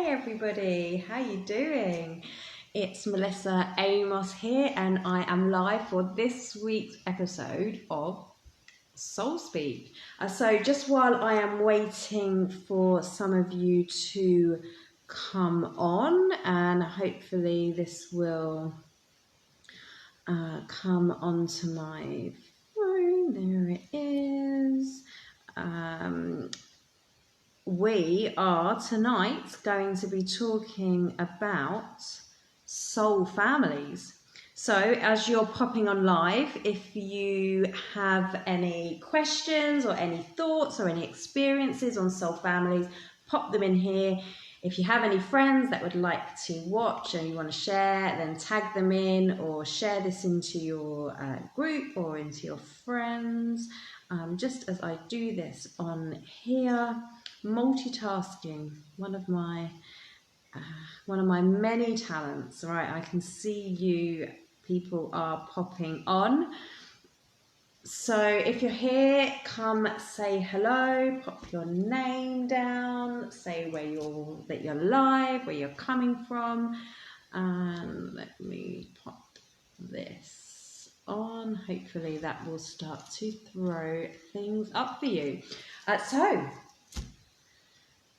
Hey everybody, how you doing? It's Melissa Amos here and I am live for this week's episode of Soul Speak. So just while I am waiting for some of you to come on, and hopefully this will come onto my phone. There it is. We are tonight going to be talking about soul families. So as you're popping on live, if you have any questions or any thoughts or any experiences on soul families, pop them in here. If you have any friends that would like to watch and you want to share, then tag them in or share this into your group or into your friends. Just as I do this on here. Multitasking, one of my many talents. Right, I can see you people are popping on, so if you're here, come say hello, pop your name down, say that you're live, where you're coming from, and let me pop this on. Hopefully that will start to throw things up for you.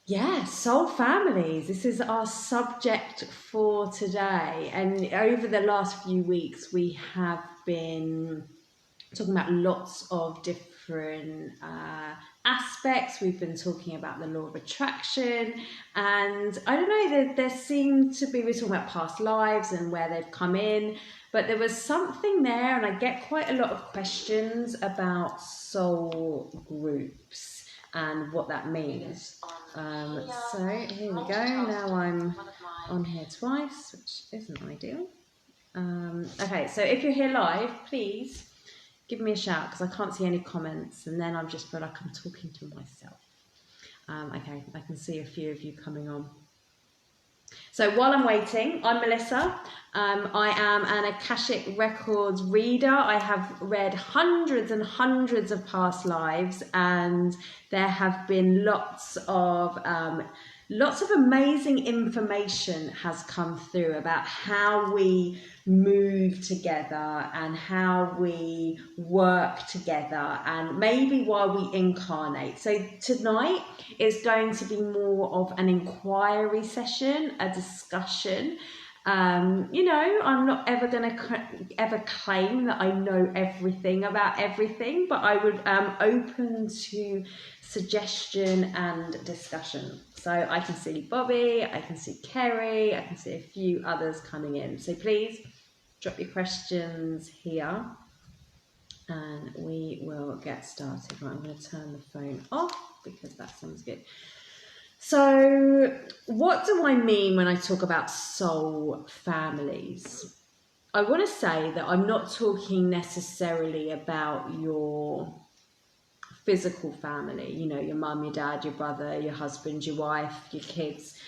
Yeah, soul families. This is our subject for today. And over the last few weeks, we have been talking about lots of different aspects. We've been talking about the law of attraction. And I don't know, there seemed to be, we're talking about past lives and where they've come in. But there was something there, and I get quite a lot of questions about soul groups and what that means. So here we go. Now I'm on here twice, which isn't ideal. Okay, so if you're here live, please give me a shout because I can't see any comments, and then I just feel like I'm talking to myself. Okay, I can see a few of you coming on. So while I'm waiting, I'm Melissa. I am an Akashic Records reader. I have read hundreds and hundreds of past lives, and there have been lots of amazing information has come through about how we move together and how we work together, and maybe why we incarnate. So tonight is going to be more of an inquiry session, a discussion. I'm not ever going to ever claim that I know everything about everything, but I would open to suggestion and discussion. So I can see Bobby, I can see Kerry, I can see a few others coming in. So please drop your questions here and we will get started. Right, I'm going to turn the phone off because that sounds good. So what do I mean when I talk about soul families? I want to say that I'm not talking necessarily about your physical family, your mum, your dad, your brother, your husband, your wife, your kids.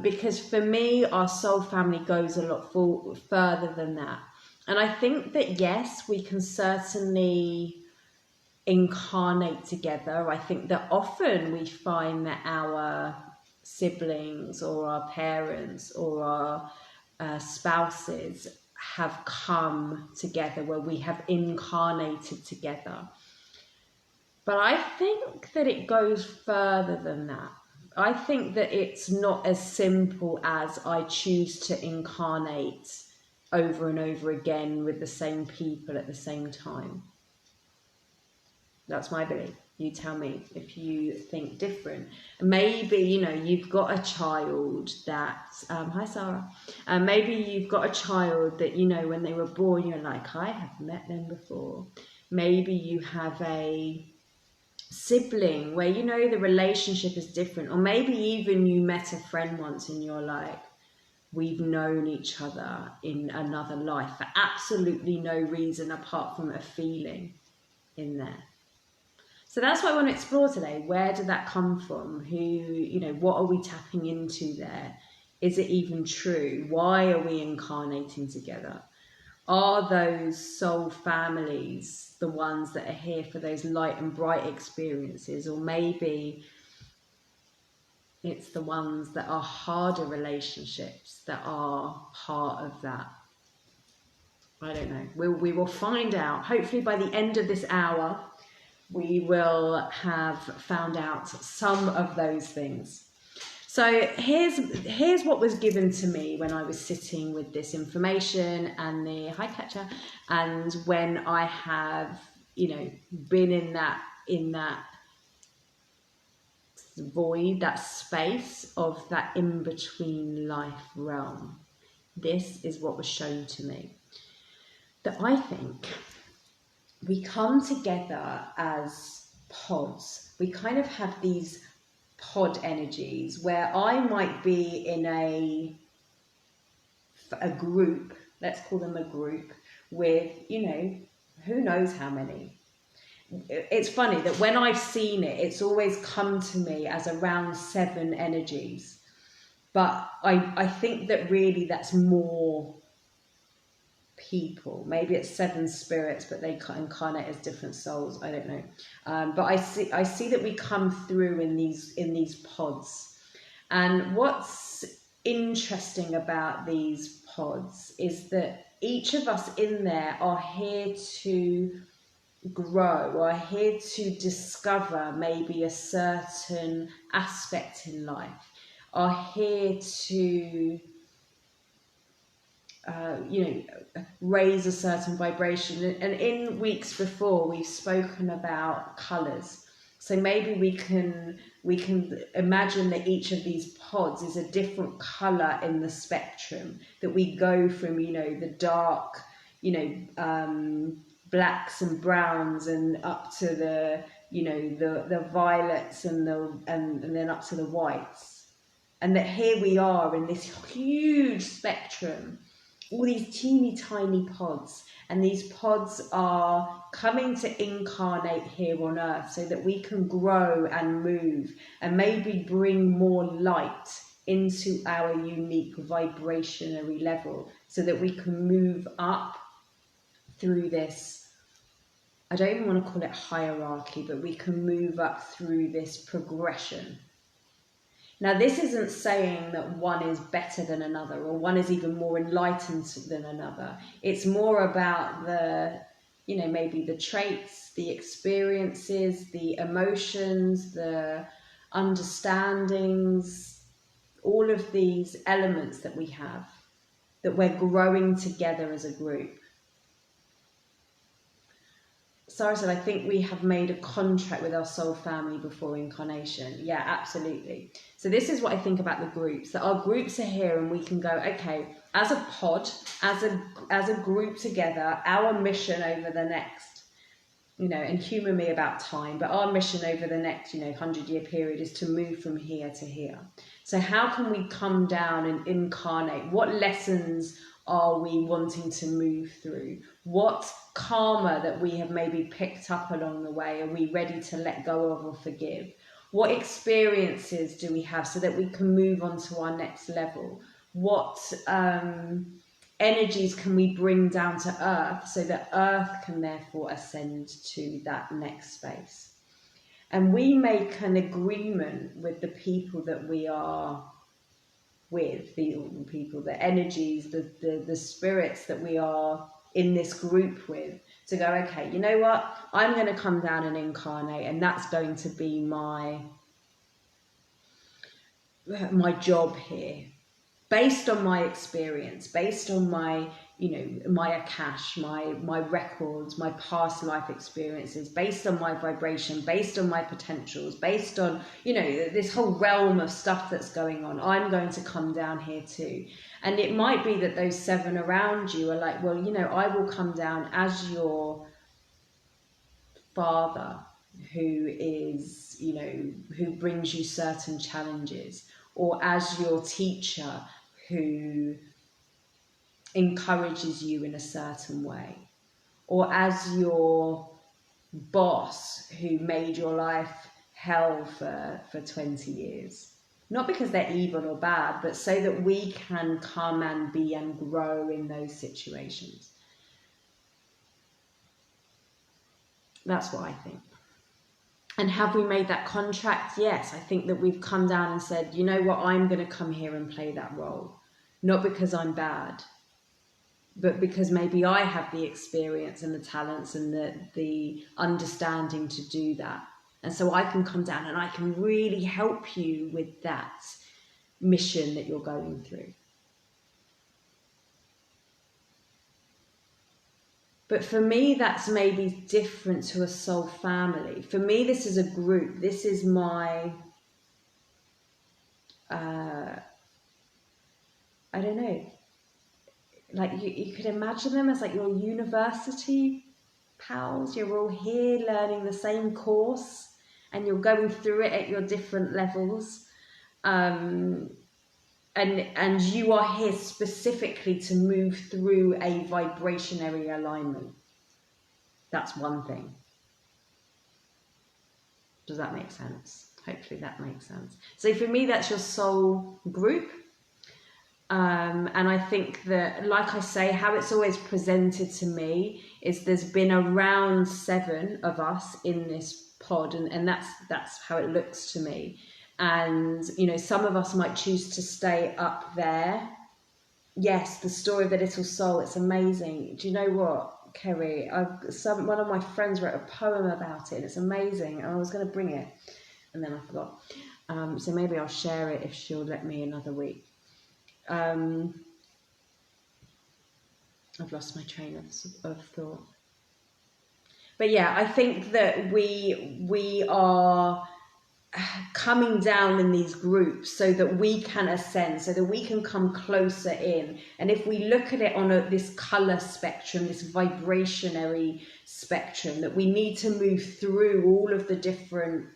Because for me, our soul family goes a lot further than that. And I think that, yes, we can certainly incarnate together. I think that often we find that our siblings or our parents or our spouses have come together, where we have incarnated together. But I think that it goes further than that. I think that it's not as simple as I choose to incarnate over and over again with the same people at the same time. That's my belief. You tell me if you think different. Maybe, you've got a child that, hi Sarah, maybe you've got a child that, when they were born, you're like, I have met them before. Maybe you have a sibling where, the relationship is different. Or maybe even you met a friend once and you're like, we've known each other in another life for absolutely no reason apart from a feeling in there. So that's what I want to explore today. Where did that come from? What are we tapping into there? Is it even true? Why are we incarnating together? Are those soul families the ones that are here for those light and bright experiences? Or maybe It's the ones that are harder relationships that are part of that. I don't know. We will find out. Hopefully by the end of this hour, we will have found out some of those things. So here's what was given to me when I was sitting with this information and the hi catcher, and when I have, been in that void, that space of that in-between life realm. This is what was shown to me. That I think we come together as pods. We kind of have these pod energies where I might be in a group, let's call them a group, with, who knows how many. It's funny that when I've seen it, it's always come to me as around 7 energies. But I think that really that's more people. Maybe it's 7 spirits, but they incarnate as different souls. I don't know. But I see that we come through in these pods. And what's interesting about these pods is that each of us in there are here to grow, are here to discover maybe a certain aspect in life, are here to raise a certain vibration. And in weeks before, we've spoken about colours. So maybe we can imagine that each of these pods is a different colour in the spectrum, that we go from, the dark, blacks and browns, and up to the, the violets and then up to the whites. And that here we are in this huge spectrum, all these teeny tiny pods, and these pods are coming to incarnate here on earth so that we can grow and move and maybe bring more light into our unique vibrationary level so that we can move up through this, I don't even want to call it hierarchy, but we can move up through this progression. Now, this isn't saying that one is better than another or one is even more enlightened than another. It's more about the, maybe the traits, the experiences, the emotions, the understandings, all of these elements that we have, that we're growing together as a group. Sarah said, I think we have made a contract with our soul family before incarnation. Yeah, absolutely. So this is what I think about the groups, that our groups are here and we can go, okay, as a pod, as a group together, our mission over the next, and humour me about time, but our mission over the next, 100-year period is to move from here to here. So how can we come down and incarnate? What lessons are we wanting to move through? What karma that we have maybe picked up along the way are we ready to let go of or forgive? What experiences do we have so that we can move on to our next level? What energies can we bring down to earth so that earth can therefore ascend to that next space? And we make an agreement with the people that we are with, the people, the energies, the spirits that we are in this group with, to go, okay, you know what, I'm going to come down and incarnate, and that's going to be my job here, based on my experience, based on my, my Akash, my records, my past life experiences, based on my vibration, based on my potentials, based on, this whole realm of stuff that's going on. I'm going to come down here too. And it might be that those 7 around you are like, well, I will come down as your father who is, who brings you certain challenges, or as your teacher who encourages you in a certain way, or as your boss who made your life hell for 20 years. Not because they're evil or bad, but so that we can come and be and grow in those situations. That's what I think. And have we made that contract? Yes. I think that we've come down and said, you know what, I'm going to come here and play that role. Not because I'm bad, but because maybe I have the experience and the talents and the understanding to do that. And so I can come down and I can really help you with that mission that you're going through. But for me, that's maybe different to a soul family. For me, this is a group. This is my, I don't know, like you could imagine them as like your university pals. You're all here learning the same course and you're going through it at your different levels. And you are here specifically to move through a vibrationary alignment. That's one thing. Does that make sense? Hopefully that makes sense. So for me, that's your soul group. And I think that, like I say, how it's always presented to me is there's been around 7 of us in this pod, and that's how it looks to me. And, you know, some of us might choose to stay up there. Yes, the story of the little soul, it's amazing. Do you know what, Kerry? One of my friends wrote a poem about it, and it's amazing. And I was going to bring it, and then I forgot. So maybe I'll share it if she'll let me another week. I've lost my train of thought. But yeah, I think that we are coming down in these groups so that we can ascend, so that we can come closer in. And if we look at it on this color spectrum, this vibrationary spectrum, that we need to move through all of the different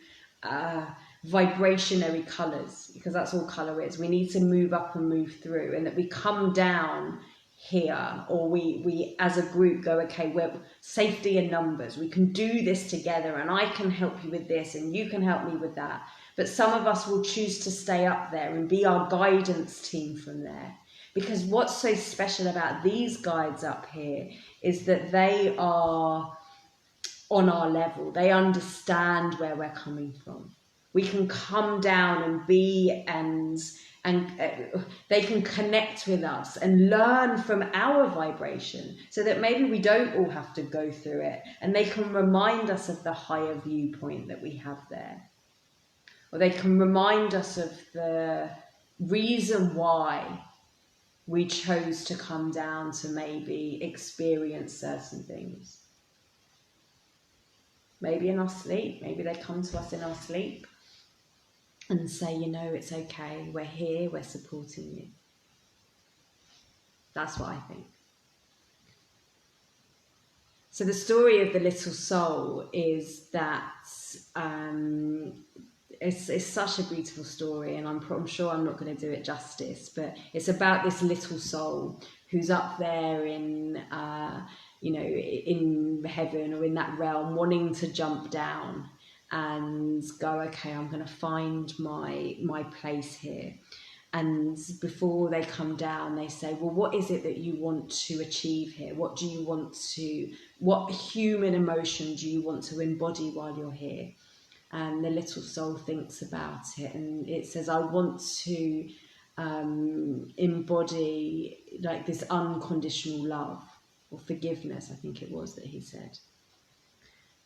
vibrationary colors, because that's all color is. We need to move up and move through, and that we come down here, or we as a group go, okay, we're safety in numbers, we can do this together, and I can help you with this and you can help me with that. But some of us will choose to stay up there and be our guidance team from there, because what's so special about these guides up here is that they are on our level. They understand where we're coming from. We can come down and be and they can connect with us and learn from our vibration, so that maybe we don't all have to go through it, and they can remind us of the higher viewpoint that we have there, or they can remind us of the reason why we chose to come down to maybe experience certain things. Maybe in our sleep, maybe they come to us in our sleep and say, you know, it's okay, we're here, we're supporting you. That's what I think. So the story of the little soul is that it's such a beautiful story, and I'm sure I'm not going to do it justice, but it's about this little soul who's up there in, you know, in heaven or in that realm, wanting to jump down and go, okay, I'm going to find my place here. And before they come down, they say, well, what is it that you want to achieve here? What human emotion do you want to embody while you're here? And the little soul thinks about it, and it says, I want to embody like this unconditional love or forgiveness, I think it was that he said.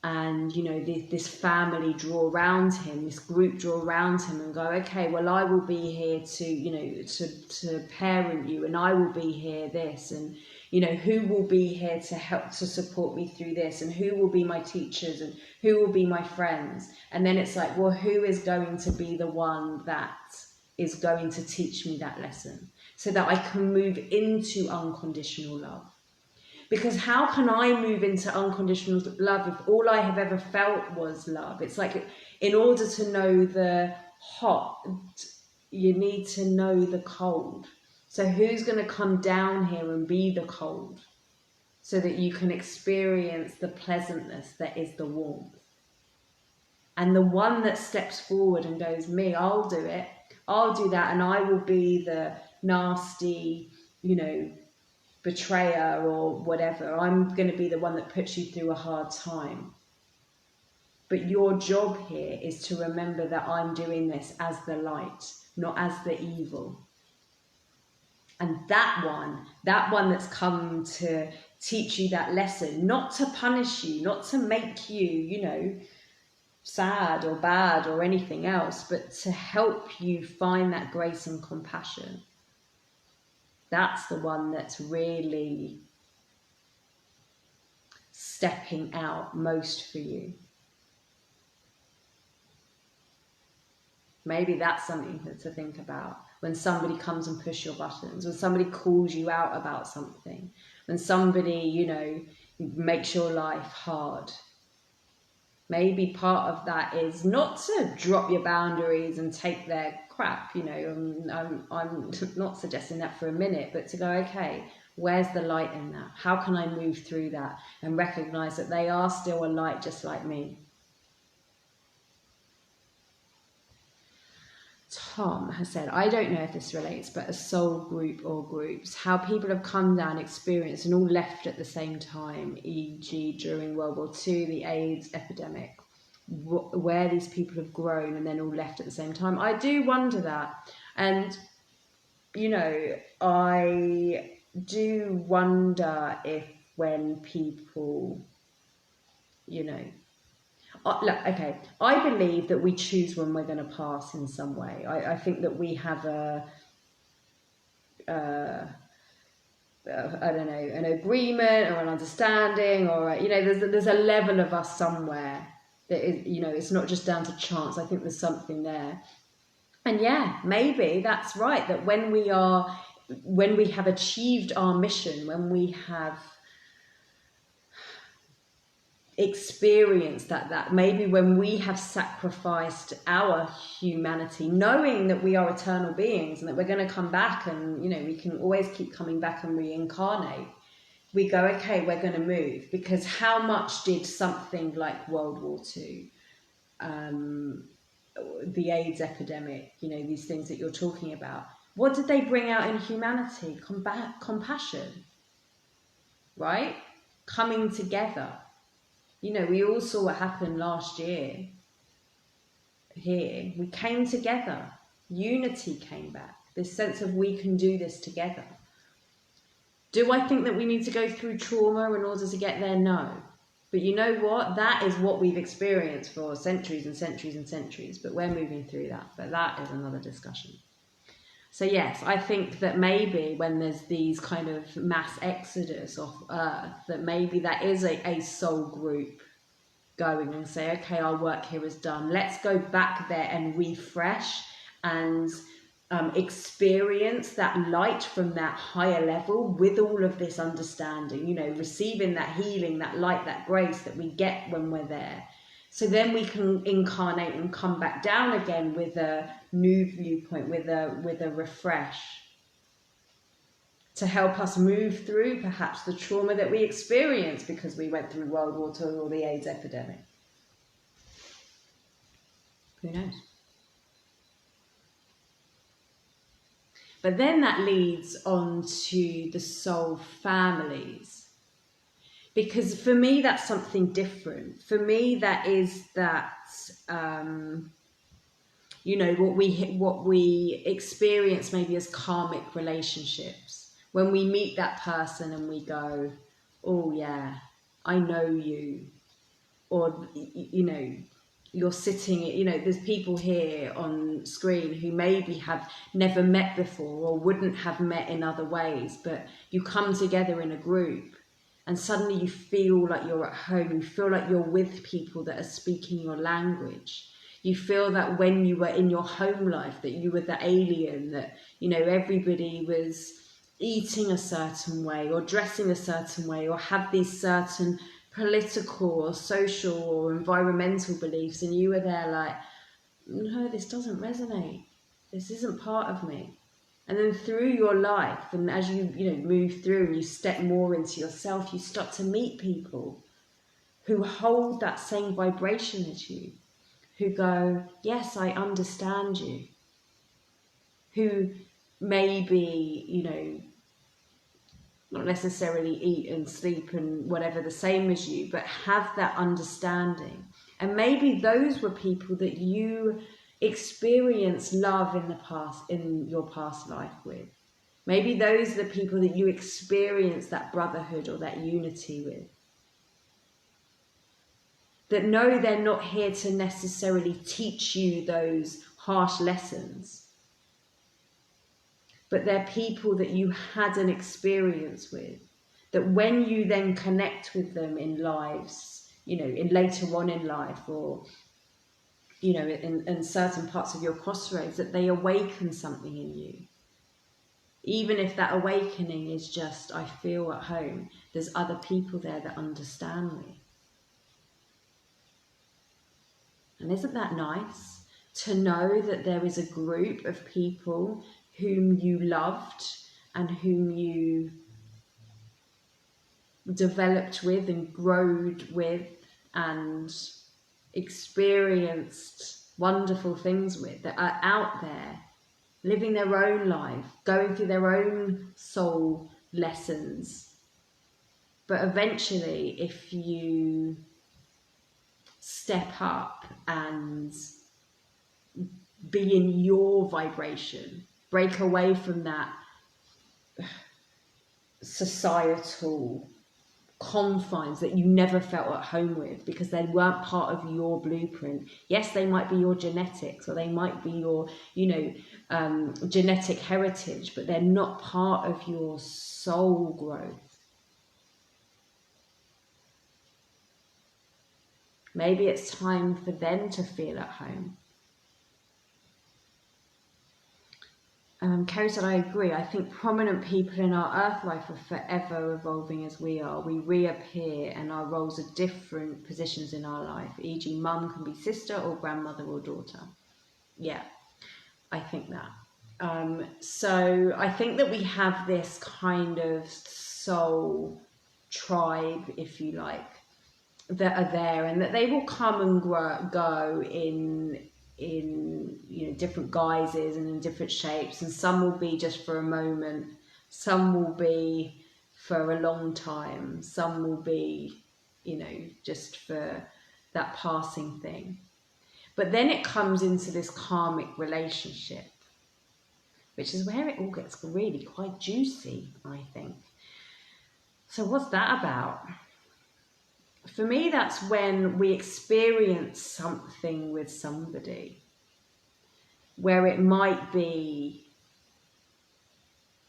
And, you know, this family draw around him, this group draw around him and go, okay, well, I will be here to, you know, to parent you, and I will be here this, and, you know, who will be here to help to support me through this, and who will be my teachers, and who will be my friends. And then it's like, well, who is going to be the one that is going to teach me that lesson, so that I can move into unconditional love? Because how can I move into unconditional love if all I have ever felt was love? It's like, in order to know the hot, you need to know the cold. So who's going to come down here and be the cold, so that you can experience the pleasantness that is the warmth? And the one that steps forward and goes, me, I'll do it, I'll do that, and I will be the nasty, you know, betrayer or whatever. I'm going to be the one that puts you through a hard time. But your job here is to remember that I'm doing this as the light, not as the evil. And that one that's come to teach you that lesson, not to punish you, not to make you, sad or bad or anything else, but to help you find that grace and compassion. That's the one that's really stepping out most for you. Maybe that's something to think about. When somebody comes and push your buttons, when somebody calls you out about something, when somebody, makes your life hard. Maybe part of that is not to drop your boundaries and take their crap, I'm not suggesting that for a minute, but to go, okay, where's the light in that? How can I move through that and recognize that they are still a light just like me? Tom has said, I don't know if this relates, but a soul group or groups, how people have come down, experienced, and all left at the same time, e.g. during World War II, the AIDS epidemic, where these people have grown and then all left at the same time. I do wonder that. And, I do wonder if when people, look, okay, I believe that we choose when we're going to pass in some way. I think that we have I don't know, an agreement or an understanding, or there's a level of us somewhere that is, it's not just down to chance. I think there's something there, and yeah, maybe that's right. That when we have achieved our mission, when we have experience that maybe when we have sacrificed our humanity, knowing that we are eternal beings and that we're going to come back, and we can always keep coming back and reincarnate, we go, okay, we're going to move. Because how much did something like World War II, the AIDS epidemic, these things that you're talking about, what did they bring out in humanity? Compassion, right? Coming together. We all saw what happened last year here. We came together. Unity came back. This sense of we can do this together. Do I think that we need to go through trauma in order to get there? No. But you know what? That is what we've experienced for centuries and centuries and centuries. But we're moving through that. But that is another discussion. So yes, I think that maybe when there's these kind of mass exodus off Earth, that maybe that is a soul group going and say, okay, our work here is done. Let's go back there and refresh and experience that light from that higher level with all of this understanding, receiving that healing, that light, that grace that we get when we're there. So then we can incarnate and come back down again with a new viewpoint, with a refresh, to help us move through perhaps the trauma that we experienced because we went through World War II or the AIDS epidemic. Who knows? But then that leads on to the soul families. Because for me, that's something different. For me, that is that, what we experience maybe as karmic relationships. When we meet that person and we go, oh yeah, I know you. Or, you're sitting, there's people here on screen who maybe have never met before or wouldn't have met in other ways, but you come together in a group. And suddenly you feel like you're at home. You feel like you're with people that are speaking your language. You feel that when you were in your home life, that you were the alien, that, everybody was eating a certain way or dressing a certain way or have these certain political or social or environmental beliefs. And you were there like, no, this doesn't resonate. This isn't part of me. And then through your life, and as you move through and you step more into yourself, you start to meet people who hold that same vibration as you, who go, yes, I understand you, who maybe, not necessarily eat and sleep and whatever the same as you, but have that understanding. And maybe those were people that you experienced love in your past life with. Maybe those are the people that you experienced that brotherhood or that unity with. That no, they're not here to necessarily teach you those harsh lessons, but they're people that you had an experience with, that when you then connect with them in lives, in later on in life, or, in certain parts of your crossroads, that they awaken something in you. Even if that awakening is just, I feel at home, there's other people there that understand me. And isn't that nice to know that there is a group of people whom you loved and whom you developed with and growed with and experienced wonderful things with, that are out there living their own life, going through their own soul lessons. But eventually, if you step up and be in your vibration, break away from that societal confines that you never felt at home with because they weren't part of your blueprint. Yes, they might be your genetics, or they might be your, genetic heritage, but they're not part of your soul growth. Maybe it's time for them to feel at home. Kerry said, I agree. I think prominent people in our earth life are forever evolving as we are. We reappear and our roles are different positions in our life, e.g. mum can be sister or grandmother or daughter. Yeah, I think that. So I think that we have this kind of soul tribe, if you like, that are there, and that they will come and go in different guises and in different shapes, and some will be just for a moment, some will be for a long time, some will be just for that passing thing. But then it comes into this karmic relationship, which is where it all gets really quite juicy, I think. So what's that about? For me, that's when we experience something with somebody, where it might be,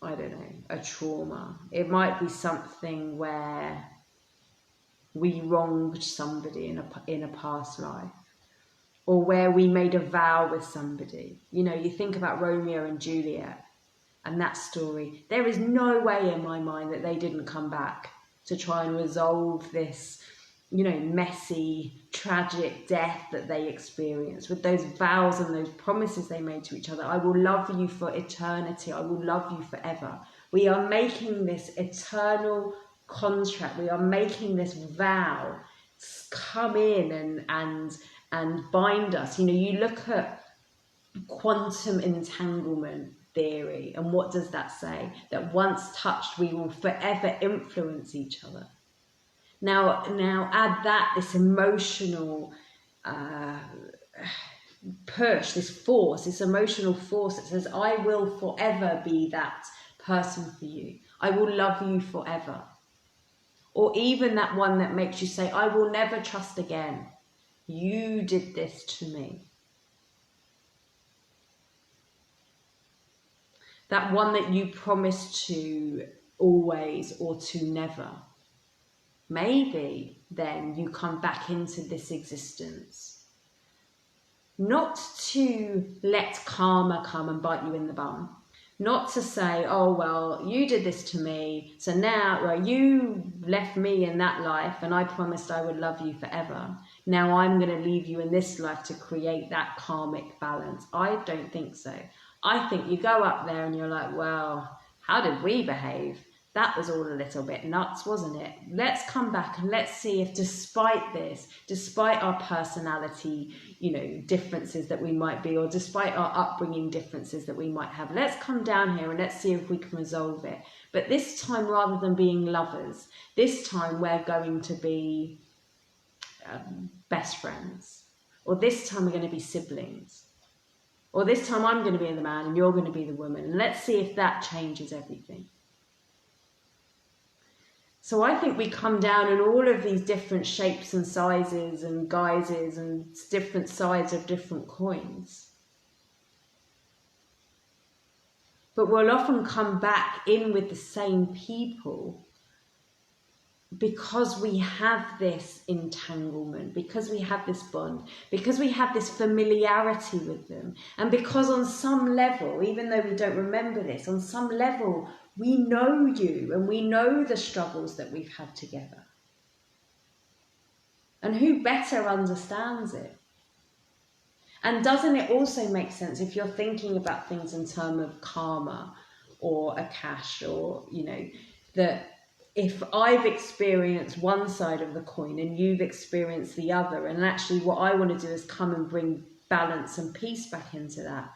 I don't know, a trauma. It might be something where we wronged somebody in a past life, or where we made a vow with somebody. You think about Romeo and Juliet and that story. There is no way in my mind that they didn't come back to try and resolve this messy, tragic death that they experienced, with those vows and those promises they made to each other. I will love you for eternity. I will love you forever. We are making this eternal contract. We are making this vow come in and bind us. You look at quantum entanglement theory, and what does that say? That once touched, we will forever influence each other. Now add that, this emotional push, this force, this emotional force that says, I will forever be that person for you. I will love you forever. Or even that one that makes you say, I will never trust again. You did this to me. That one that you promised to always or to never. Maybe then you come back into this existence, not to let karma come and bite you in the bum, not to say, oh, well, you did this to me, so now, well, you left me in that life and I promised I would love you forever. Now I'm going to leave you in this life to create that karmic balance. I don't think so. I think you go up there and you're like, well, how did we behave? That was all a little bit nuts, wasn't it? Let's come back and let's see if despite this, despite our personality, differences that we might be, or despite our upbringing differences that we might have, let's come down here and let's see if we can resolve it. But this time, rather than being lovers, this time we're going to be best friends, or this time we're going to be siblings, or this time I'm going to be the man and you're going to be the woman, and let's see if that changes everything. So I think we come down in all of these different shapes and sizes and guises and different sides of different coins. But we'll often come back in with the same people because we have this entanglement, because we have this bond, because we have this familiarity with them. And because on some level, even though we don't remember this, on some level, we know you and we know the struggles that we've had together. And who better understands it? And doesn't it also make sense if you're thinking about things in terms of karma or Akash, or, you know, that if I've experienced one side of the coin and you've experienced the other, and actually what I want to do is come and bring balance and peace back into that,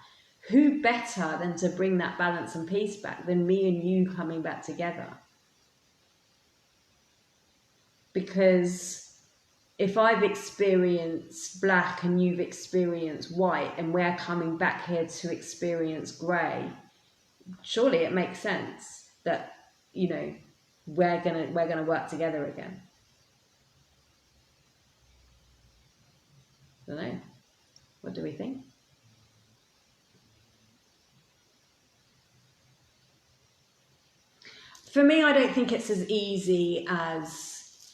who better than to bring that balance and peace back than me and you coming back together? Because if I've experienced black and you've experienced white and we're coming back here to experience grey, surely it makes sense that, you know, we're gonna work together again. I don't know. What do we think? For me, I don't think it's as easy as,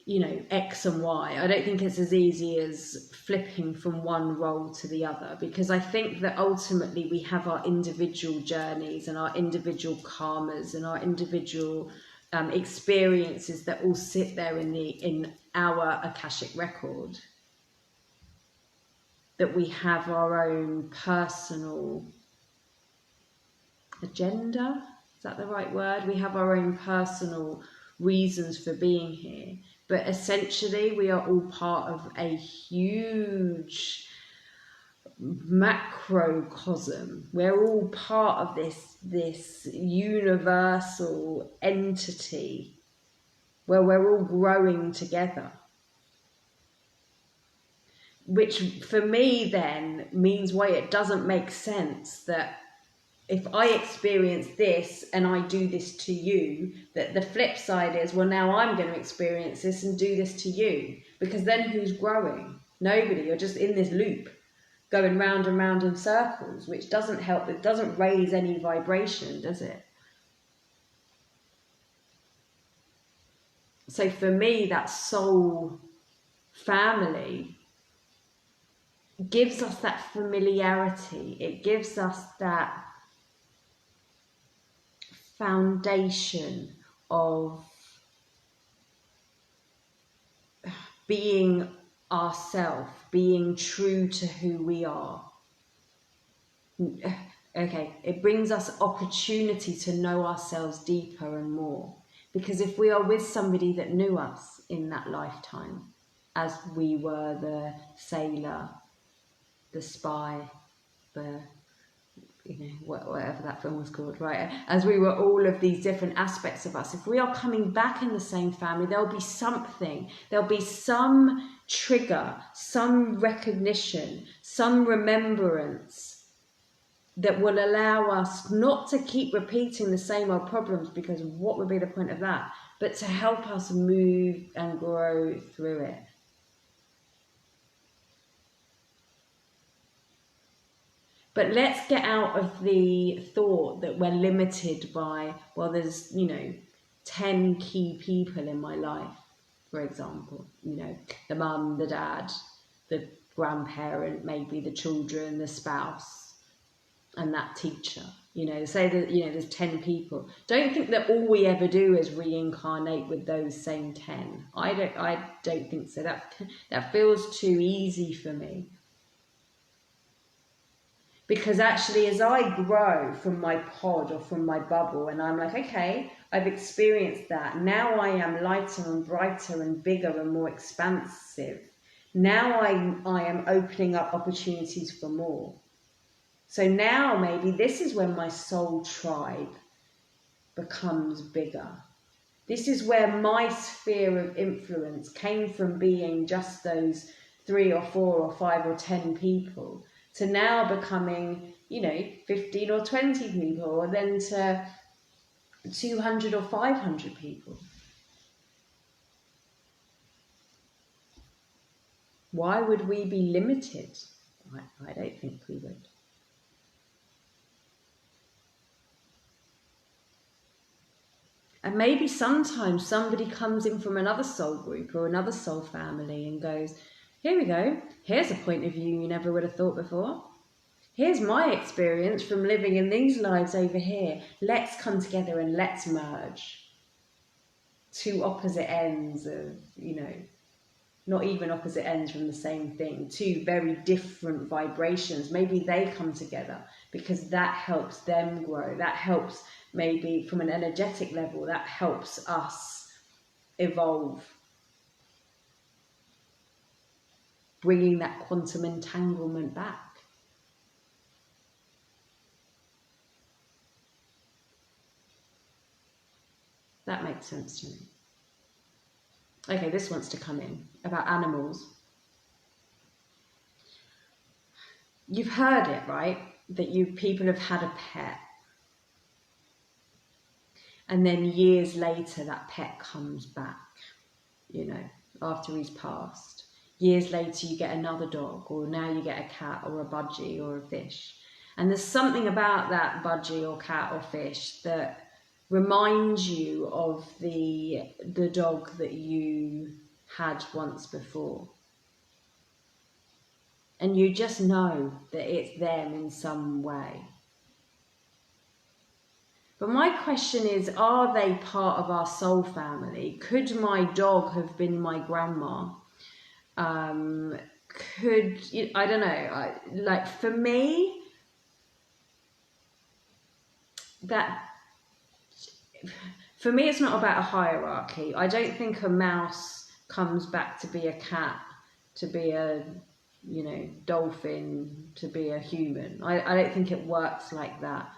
you know, X and Y. I don't think it's as easy as flipping from one role to the other, because I think that ultimately we have our individual journeys and our individual karmas and our individual experiences that all sit there in our Akashic record. That we have our own personal agenda, is that the right word? We have our own personal reasons for being here, but essentially we are all part of a huge macrocosm. We're all part of this universal entity where we're all growing together, which for me then means why it doesn't make sense that if I experience this and I do this to you, that the flip side is, well, now I'm going to experience this and do this to you. Because then who's growing? Nobody. You're just in this loop, going round and round in circles, which doesn't help. It doesn't raise any vibration, does it? So for me, that soul family gives us that familiarity. It gives us that foundation of being ourselves, being true to who we are. Okay, it brings us opportunity to know ourselves deeper and more. Because if we are with somebody that knew us in that lifetime, as we were the sailor, the spy, the, you know, whatever that film was called, right? As we were all of these different aspects of us, if we are coming back in the same family, there'll be something, there'll be some trigger, some recognition, some remembrance that will allow us not to keep repeating the same old problems, because what would be the point of that? But to help us move and grow through it. But let's get out of the thought that we're limited by, well, there's, you know, 10 key people in my life, for example. You know, the mum, the dad, the grandparent, maybe the children, the spouse, and that teacher. You know, say that, you know, there's 10 people. Don't think that all we ever do is reincarnate with those same 10. I don't think so. That feels too easy for me. Because actually, as I grow from my pod or from my bubble, and I'm like, okay, I've experienced that. Now I am lighter and brighter and bigger and more expansive. Now I am opening up opportunities for more. So now maybe this is when my soul tribe becomes bigger. This is where my sphere of influence came from being just those 3 or 4 or 5 or 10 people to now becoming, 15 or 20 people, or then to 200 or 500 people. Why would we be limited? I don't think we would. And maybe sometimes somebody comes in from another soul group or another soul family and goes, here we go, here's a point of view you never would have thought before. Here's my experience from living in these lives over here. Let's come together and let's merge. Two opposite ends of, not even opposite ends from the same thing, two very different vibrations. Maybe they come together because that helps them grow. That helps, maybe from an energetic level, that helps us evolve. Bringing that quantum entanglement back. That makes sense to me. Okay, this wants to come in about animals. You've heard it, right? That people have had a pet. And then years later, that pet comes back, after he's passed. Years later, you get another dog, or now you get a cat or a budgie or a fish. And there's something about that budgie or cat or fish that reminds you of the dog that you had once before. And you just know that it's them in some way. But my question is, are they part of our soul family? Could my dog have been my grandma? I don't know, for me, it's not about a hierarchy. I don't think a mouse comes back to be a cat, to be a, dolphin, to be a human. I don't think it works like that.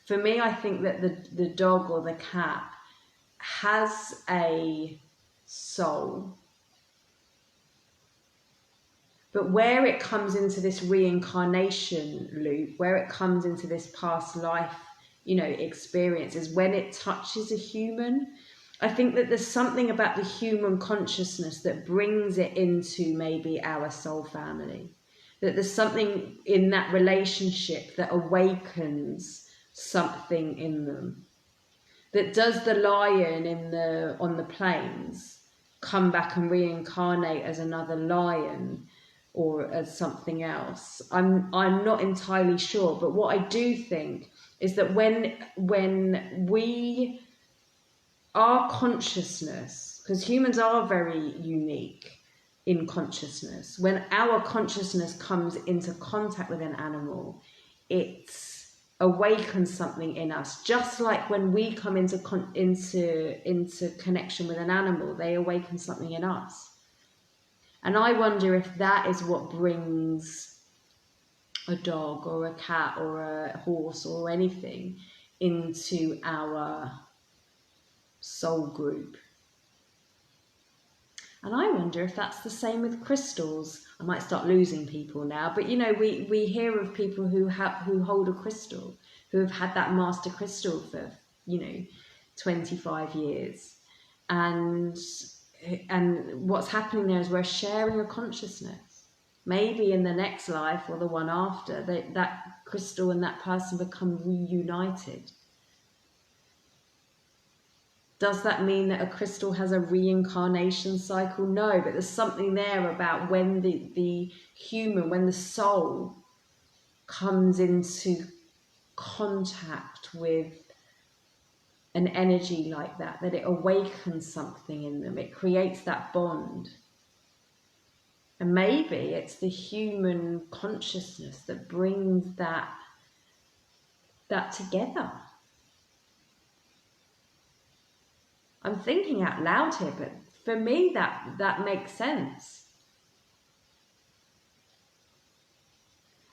For me, I think that the dog or the cat has a soul. But where it comes into this reincarnation loop, where it comes into this past life, experience, is when it touches a human. I think that there's something about the human consciousness that brings it into maybe our soul family. That there's something in that relationship that awakens something in them. That does the lion on the plains come back and reincarnate as another lion or as something else? I'm not entirely sure, but what I do think is that when our consciousness, because humans are very unique in consciousness, when our consciousness comes into contact with an animal, it awakens something in us. Just like when we come into connection with an animal, they awaken something in us. And I wonder if that is what brings a dog or a cat or a horse or anything into our soul group. And I wonder if that's the same with crystals. I might start losing people now, but we hear of people who hold a crystal, who have had that master crystal for 25 years, and what's happening there is we're sharing a consciousness. Maybe in the next life or the one after, that crystal and that person become reunited. Does that mean that a crystal has a reincarnation cycle? No, but there's something there about when the human, when the soul comes into contact with an energy like that it awakens something in them. It creates that bond. And maybe it's the human consciousness that brings that together. I'm thinking out loud here, but for me that makes sense.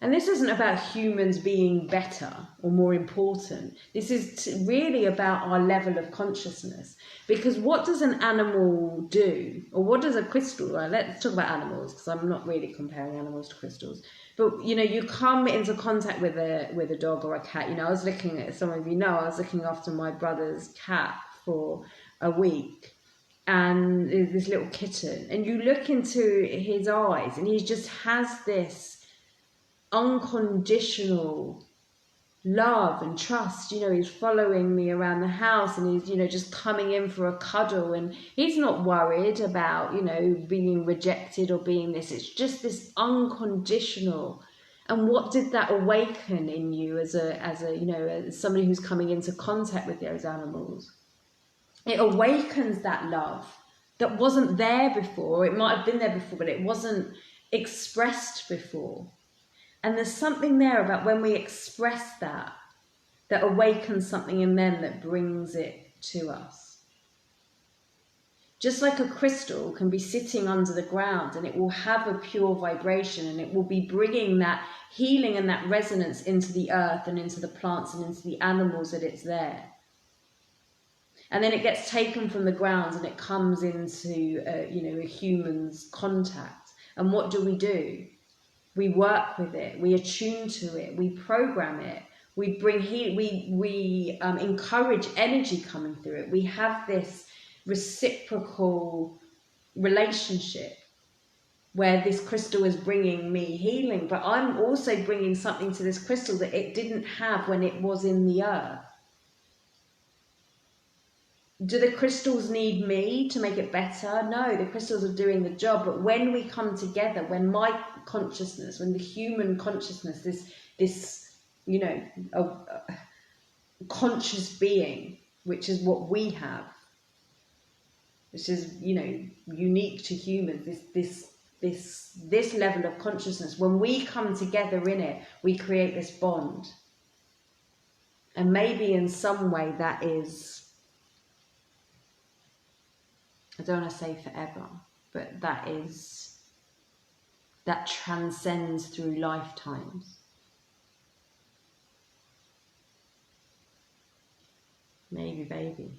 And this isn't about humans being better or more important. This is really about our level of consciousness. Because what does an animal do? Or what does a crystal? Well, let's talk about animals, because I'm not really comparing animals to crystals. But, you know, you come into contact with a dog or a cat. You know, I was looking at, some of you know, I was looking after my brother's cat for a week. And this little kitten. And you look into his eyes and he just has this unconditional love and trust. You know, he's following me around the house and he's, you know, just coming in for a cuddle, and he's not worried about, you know, being rejected or being this. It's just this unconditional. And what did that awaken in you as a you know, as somebody who's coming into contact with those animals? It awakens that love that wasn't there before. It might have been there before, but it wasn't expressed before. And there's something there about when we express that awakens something in them that brings it to us. Just like a crystal can be sitting under the ground and it will have a pure vibration, and it will be bringing that healing and that resonance into the earth and into the plants and into the animals that it's there. And then it gets taken from the ground and it comes into you know, a human's contact. And what do? We work with it, we attune to it, we program it, we bring heat, we encourage energy coming through it. We have this reciprocal relationship where this crystal is bringing me healing, but I'm also bringing something to this crystal that it didn't have when it was in the earth. Do the crystals need me to make it better? No, the crystals are doing the job. But when we come together, when my consciousness, when the human consciousness, this you know, a conscious being, which is what we have, which is, you know, unique to humans, this level of consciousness, when we come together in it, we create this bond. And maybe in some way that is, I don't want to say forever, but that transcends through lifetimes. Maybe, baby.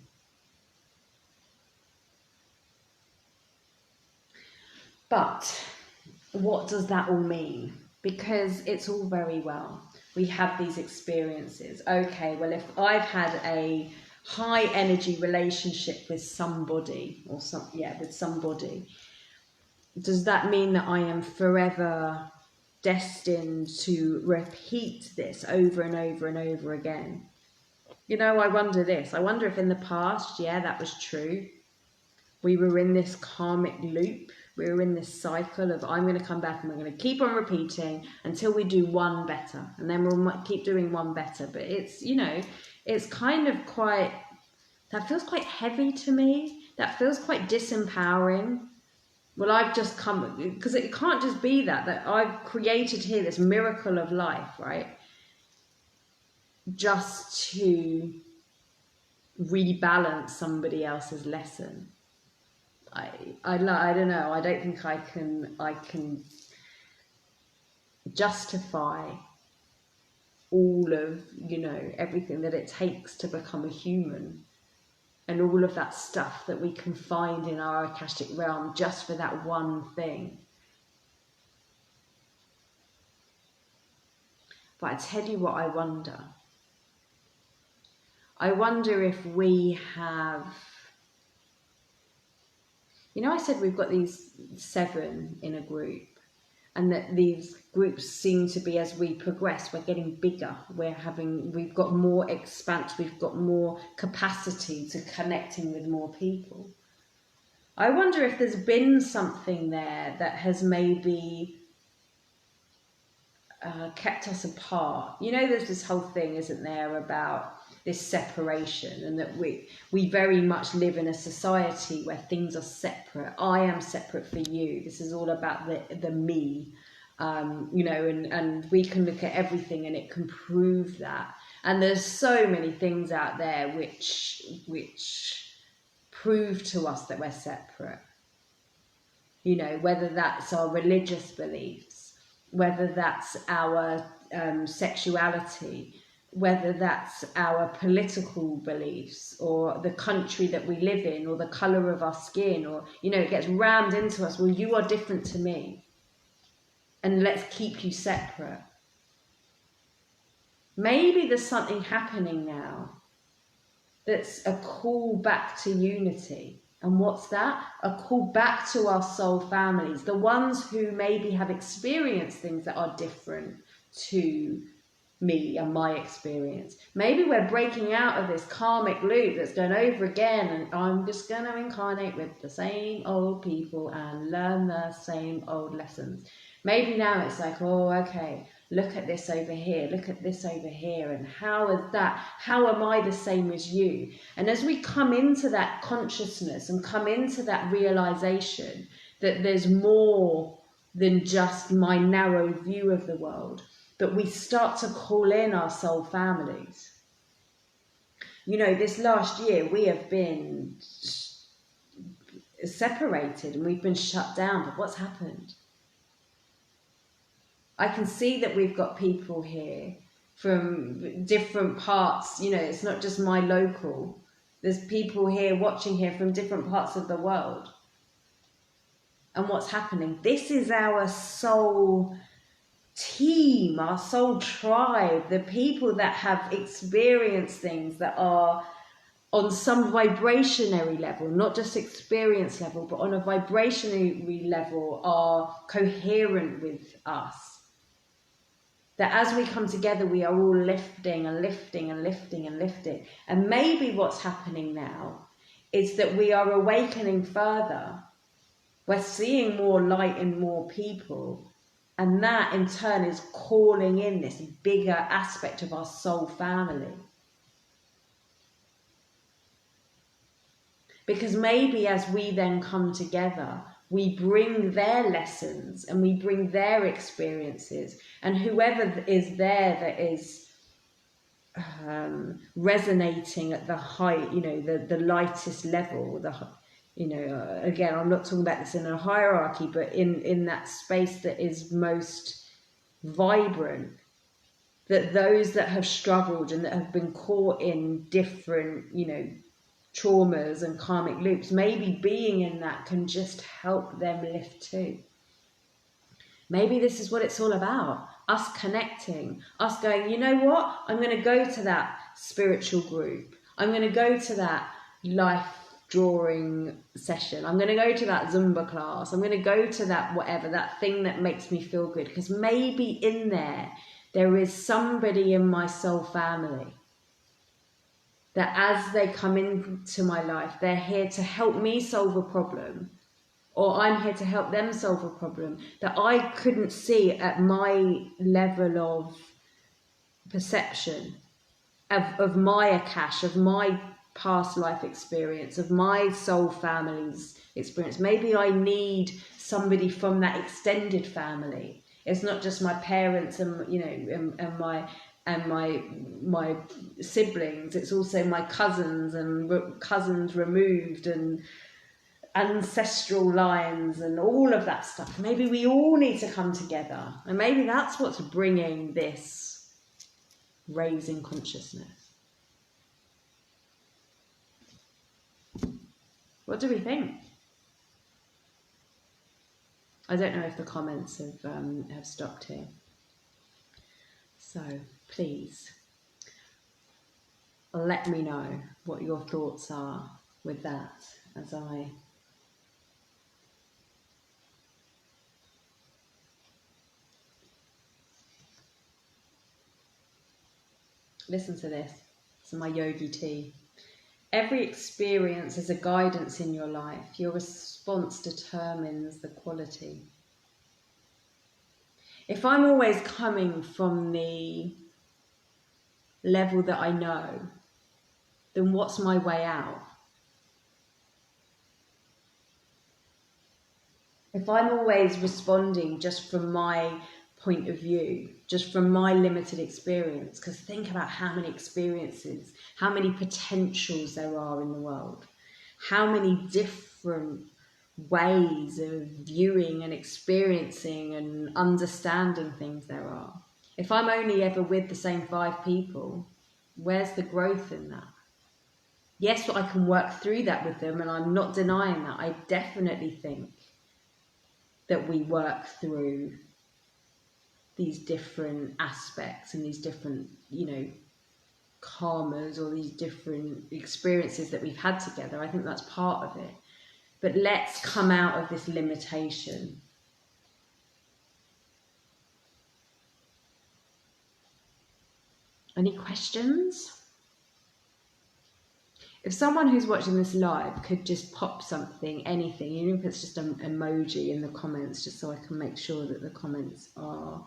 But what does that all mean? Because it's all very well. We have these experiences. Okay, well, if I've had a high energy relationship with somebody, with somebody, does that mean that I am forever destined to repeat this over and over and over again? You know, I wonder this. I wonder if in the past, yeah, that was true. We were in this karmic loop. We were in this cycle of, I'm going to come back and we're going to keep on repeating until we do one better. And then we'll keep doing one better. But it's, you know, it's kind of quite, that feels quite heavy to me. That feels quite disempowering. Well, I've just come, because it can't just be that I've created here this miracle of life, right? Just to rebalance somebody else's lesson. I don't know. I don't think I can justify all of, you know, everything that it takes to become a human, and all of that stuff that we can find in our Akashic realm just for that one thing. But I tell you what, I wonder if we have, you know, I said we've got these 7 in a group, and that these groups seem to be, as we progress, we're getting bigger. We've got more expanse, we've got more capacity to connecting with more people. I wonder if there's been something there that has maybe kept us apart. You know, there's this whole thing, isn't there, about this separation, and that we very much live in a society where things are separate. I am separate for you. This is all about the me, you know, and we can look at everything and it can prove that. And there's so many things out there which prove to us that we're separate. You know, whether that's our religious beliefs, whether that's our sexuality, whether that's our political beliefs, or the country that we live in, or the colour of our skin, or, you know, it gets rammed into us, well, you are different to me, and let's keep you separate. Maybe there's something happening now that's a call back to unity. And what's that? A call back to our soul families, the ones who maybe have experienced things that are different to me and my experience. Maybe we're breaking out of this karmic loop that's going over again, and I'm just going to incarnate with the same old people and learn the same old lessons. Maybe now it's like, oh, okay, look at this over here, look at this over here, and how is that? How am I the same as you? And as we come into that consciousness and come into that realization that there's more than just my narrow view of the world, but we start to call in our soul families. You know, this last year we have been separated and we've been shut down, but what's happened? I can see that we've got people here from different parts, you know, it's not just my local. There's people here watching here from different parts of the world. And what's happening? This is our soul team, our soul tribe, the people that have experienced things that are on some vibrationary level, not just experience level, but on a vibrationary level are coherent with us. That as we come together, we are all lifting and lifting and lifting and lifting. And maybe what's happening now is that we are awakening further. We're seeing more light in more people. And that in turn is calling in this bigger aspect of our soul family. Because maybe as we then come together, we bring their lessons and we bring their experiences, and whoever is there that is resonating at the height, you know, the lightest level, you know, again, I'm not talking about this in a hierarchy, but in that space that is most vibrant, that those that have struggled and that have been caught in different, you know, traumas and karmic loops, maybe being in that can just help them lift too. Maybe this is what it's all about, us connecting, us going, you know what, I'm going to go to that spiritual group, I'm going to go to that life drawing session, I'm going to go to that Zumba class, I'm going to go to that whatever, that thing that makes me feel good, because maybe in there is somebody in my soul family that as they come into my life, they're here to help me solve a problem, or I'm here to help them solve a problem that I couldn't see at my level of perception, of my Akash, of my past life experience, of my soul family's experience. Maybe I need somebody from that extended family. It's not just my parents and, you know, and my siblings, it's also my cousins and cousins removed and ancestral lines and all of that stuff. Maybe we all need to come together, and maybe that's what's bringing this raising consciousness. What do we think? I don't know if the comments have stopped here. So please let me know what your thoughts are with that as I listen to this. It's my yogi tea. Every experience is a guidance in your life. Your response determines the quality. If I'm always coming from the level that I know, then what's my way out? If I'm always responding just from my point of view, just from my limited experience, because think about how many experiences, how many potentials there are in the world, how many different ways of viewing and experiencing and understanding things there are. If I'm only ever with the same 5 people, where's the growth in that? Yes, I can work through that with them, and I'm not denying that. I definitely think that we work through these different aspects and these different, karmas or these different experiences that we've had together. I think that's part of it. But let's come out of this limitation. Any questions? If someone who's watching this live could just pop something, anything, even if it's just an emoji in the comments, just so I can make sure that the comments are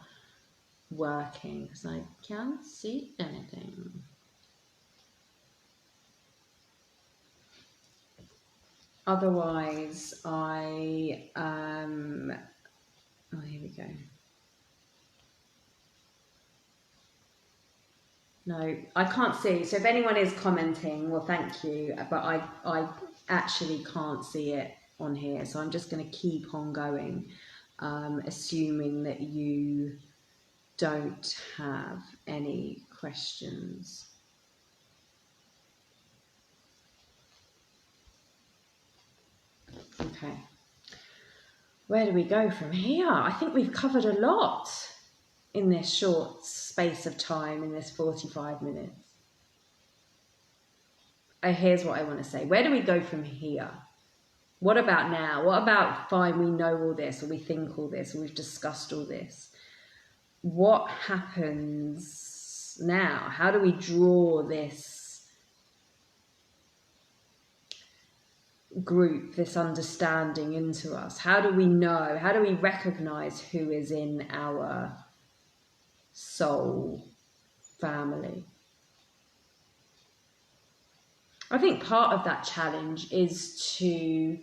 working, because I can't see anything. Otherwise, oh, here we go. No, I can't see. So if anyone is commenting, well, thank you. But I actually can't see it on here. So I'm just going to keep on going, assuming that you don't have any questions. Okay. Where do we go from here? I think we've covered a lot in this short space of time, in this 45 minutes. Here's what I want to say. Where do we go from here? What about now? What about, fine, we know all this, or we think all this, or we've discussed all this. What happens now? How do we draw this group, this understanding into us? How do we know? How do we recognize who is in our soul family? I think part of that challenge is to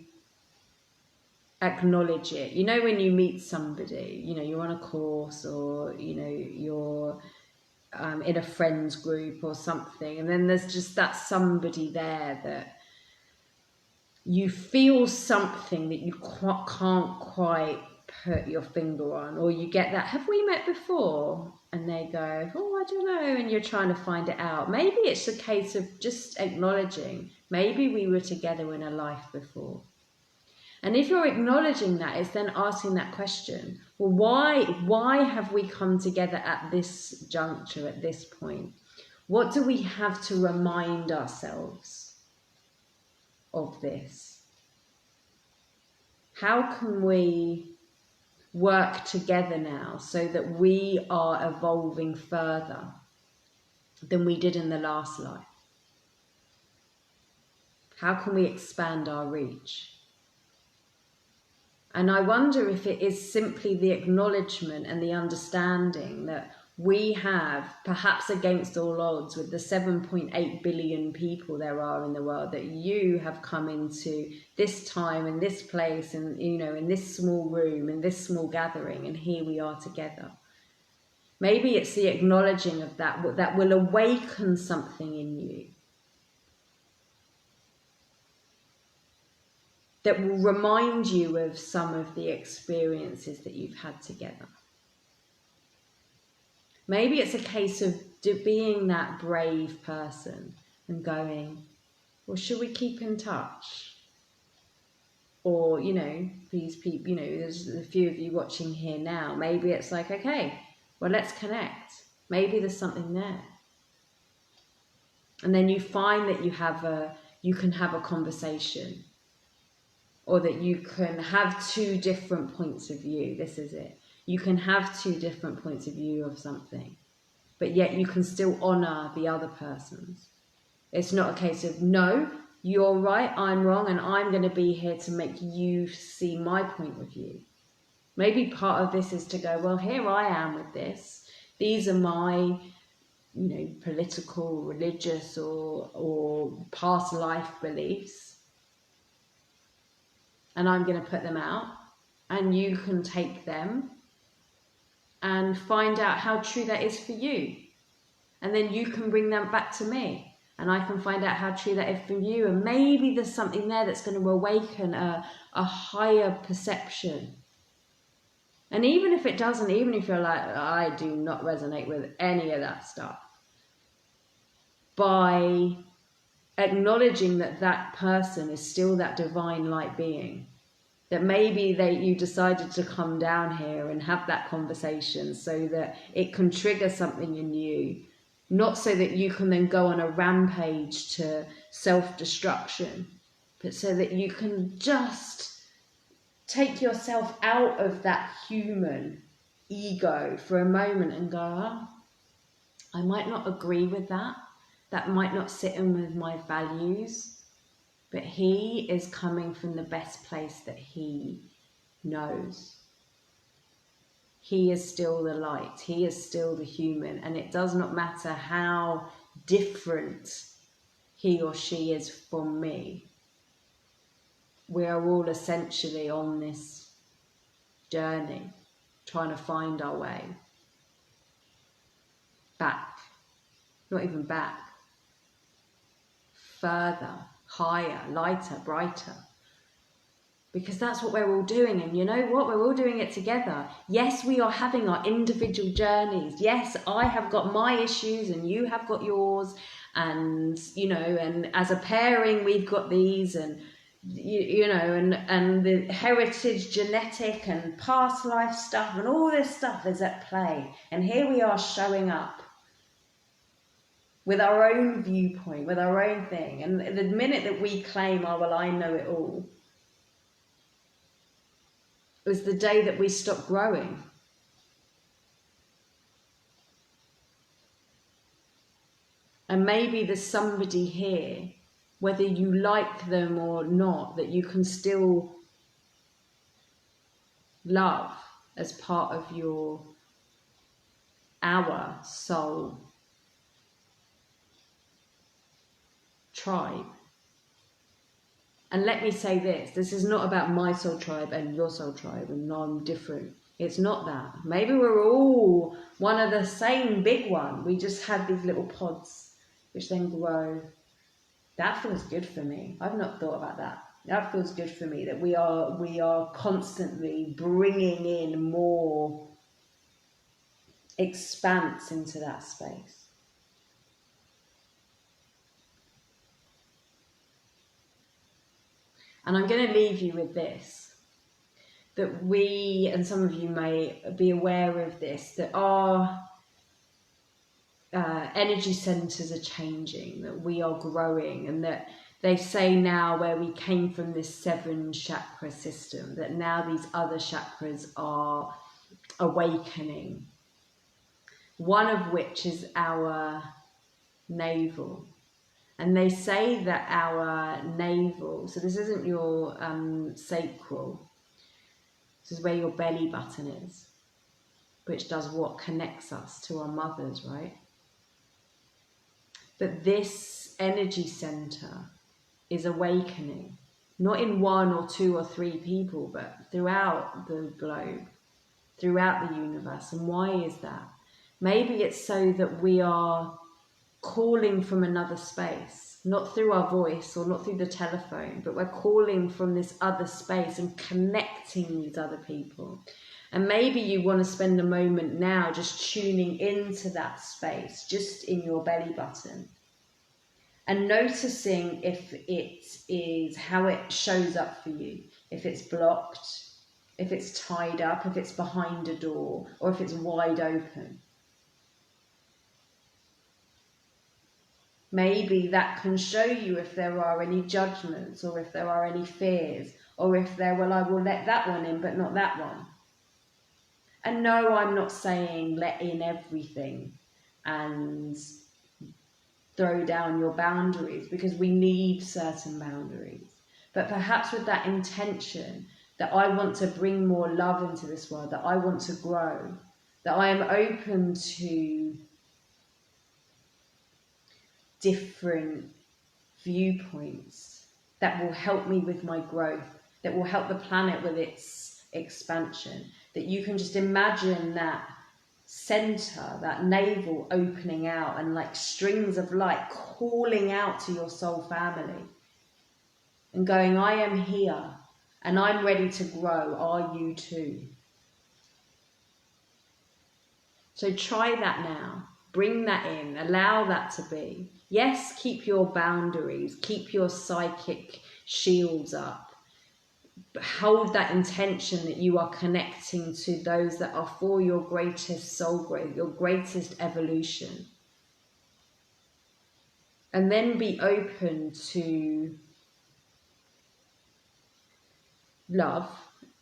acknowledge it. When you meet somebody, you're on a course, or you're in a friends group or something, and then there's just that somebody there that you feel something that you can't quite put your finger on, or you get that, have we met before? And they go, oh, I don't know, and you're trying to find it out. Maybe it's a case of just acknowledging, maybe we were together in a life before. And if you're acknowledging that, it's then asking that question, well, why have we come together at this juncture, at this point? What do we have to remind ourselves of this? How can we work together now so that we are evolving further than we did in the last life? How can we expand our reach? And I wonder if it is simply the acknowledgement and the understanding that we have, perhaps against all odds, with the 7.8 billion people there are in the world, that you have come into this time and this place and, in this small room, in this small gathering, and here we are together. Maybe it's the acknowledging of that will awaken something in you, that will remind you of some of the experiences that you've had together. Maybe it's a case of being that brave person and going, well, should we keep in touch? Or, these people, there's a few of you watching here now. Maybe it's like, okay, well, let's connect. Maybe there's something there. And then you find that you can have a conversation, or that you can have 2 different points of view. This is it. You can have 2 different points of view of something, but yet you can still honor the other person's. It's not a case of, no, you're right, I'm wrong, and I'm going to be here to make you see my point of view. Maybe part of this is to go, well, here I am with this. These are my, political, religious, or past life beliefs. And I'm going to put them out, and you can take them and find out how true that is for you. And then you can bring them back to me. and I can find out how true that is for you, and maybe there's something there that's going to awaken a higher perception. And even if it doesn't, even if you're like, I do not resonate with any of that stuff, by acknowledging that that person is still that divine light being, that maybe you decided to come down here and have that conversation so that it can trigger something in you, not so that you can then go on a rampage to self-destruction, but so that you can just take yourself out of that human ego for a moment and go, oh, I might not agree with that. That might not sit in with my values. But he is coming from the best place that he knows. He is still the light. He is still the human. And it does not matter how different he or she is from me. We are all essentially on this journey, trying to find our way back. Not even back. Further. Higher, lighter, brighter. Because that's what we're all doing. And you know what? We're all doing it together. Yes, we are having our individual journeys. Yes, I have got my issues and you have got yours. And, you know, and as a pairing, we've got these, and, you know, and the heritage, genetic and past life stuff and all this stuff is at play. And here we are showing up with our own viewpoint, with our own thing. And the minute that we claim, oh, well, I know it all, was the day that we stop growing. And maybe there's somebody here, whether you like them or not, that you can still love as part of our soul tribe. And let me say this is not about my soul tribe and your soul tribe and I'm different. It's not that. Maybe we're all one of the same big one. We just have these little pods which then grow. That feels good for me. I've not thought about that. That feels good for me, that we are constantly bringing in more expanse into that space. And I'm going to leave you with this, that we, and some of you may be aware of this, that our energy centers are changing, that we are growing, and that they say now, where we came from this 7 chakra system, that now these other chakras are awakening. One of which is our navel. And they say that our navel, so this isn't your sacral, this is where your belly button is, which does what connects us to our mothers, right? But this energy center is awakening, not in 1 or 2 or 3 people, but throughout the globe, throughout the universe. And why is that? Maybe it's so that we are calling from another space, not through our voice or not through the telephone, but we're calling from this other space and connecting with other people. And maybe you want to spend a moment now just tuning into that space, just in your belly button, and noticing if it is, how it shows up for you, if it's blocked, if it's tied up, if it's behind a door, or if it's wide open. Maybe that can show you if there are any judgments, or if there are any fears, or if there, well, I will let that one in, but not that one. And no, I'm not saying let in everything and throw down your boundaries, because we need certain boundaries. But perhaps with that intention that I want to bring more love into this world, that I want to grow, that I am open to different viewpoints that will help me with my growth, that will help the planet with its expansion, that you can just imagine that center, that navel opening out and like strings of light calling out to your soul family and going, I am here and I'm ready to grow. Are you too? So try that now. Bring that in. Allow that to be. Yes, keep your boundaries. Keep your psychic shields up. But hold that intention that you are connecting to those that are for your greatest soul growth, your greatest evolution. And then be open to love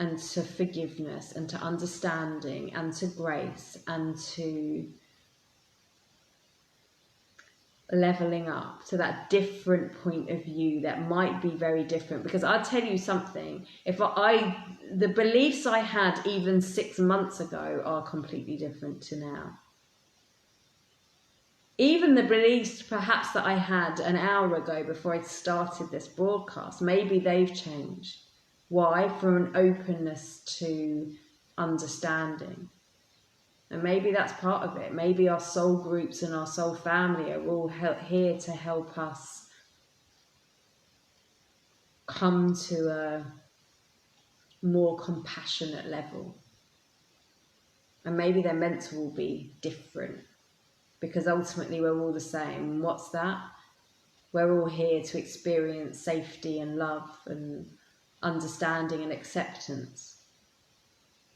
and to forgiveness and to understanding and to grace and to leveling up to that different point of view that might be very different. Because I'll tell you something, the beliefs I had even 6 months ago are completely different to now. Even the beliefs perhaps that I had an hour ago before I started this broadcast, maybe they've changed. Why? From an openness to understanding. And maybe that's part of it. Maybe our soul groups and our soul family are all here to help us come to a more compassionate level. And maybe their mental will be different, because ultimately we're all the same. What's that? We're all here to experience safety and love and understanding and acceptance.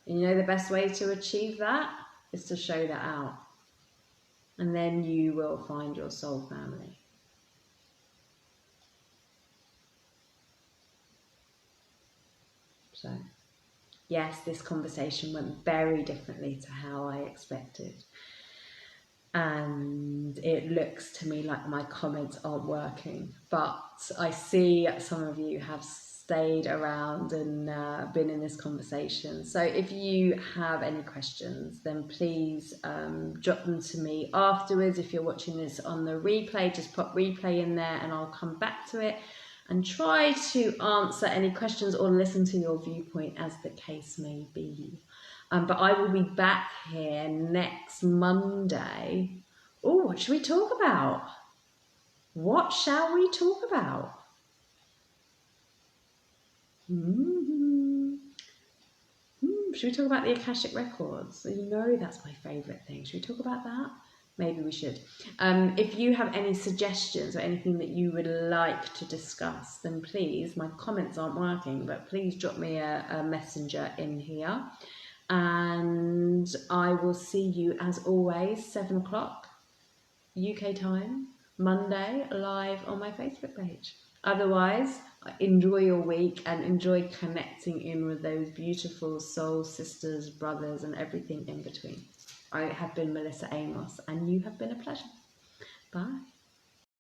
And you know the best way to achieve that is to show that out. And then you will find your soul family. So, yes, this conversation went very differently to how I expected. And it looks to me like my comments aren't working. But I see some of you have stayed around and been in this conversation. So if you have any questions, then please drop them to me afterwards. If you're watching this on the replay, just pop replay in there and I'll come back to it and try to answer any questions or listen to your viewpoint as the case may be. But I will be back here next Monday. Oh, what should we talk about? What shall we talk about? Should we talk about the Akashic Records? You know that's my favourite thing. Should we talk about that? Maybe we should. If you have any suggestions or anything that you would like to discuss, then please, my comments aren't working, but please drop me a messenger in here. And I will see you as always, 7 o'clock UK time, Monday, live on my Facebook page. Otherwise, enjoy your week and enjoy connecting in with those beautiful soul sisters, brothers, and everything in between. I have been Melissa Amos, and you have been a pleasure. Bye.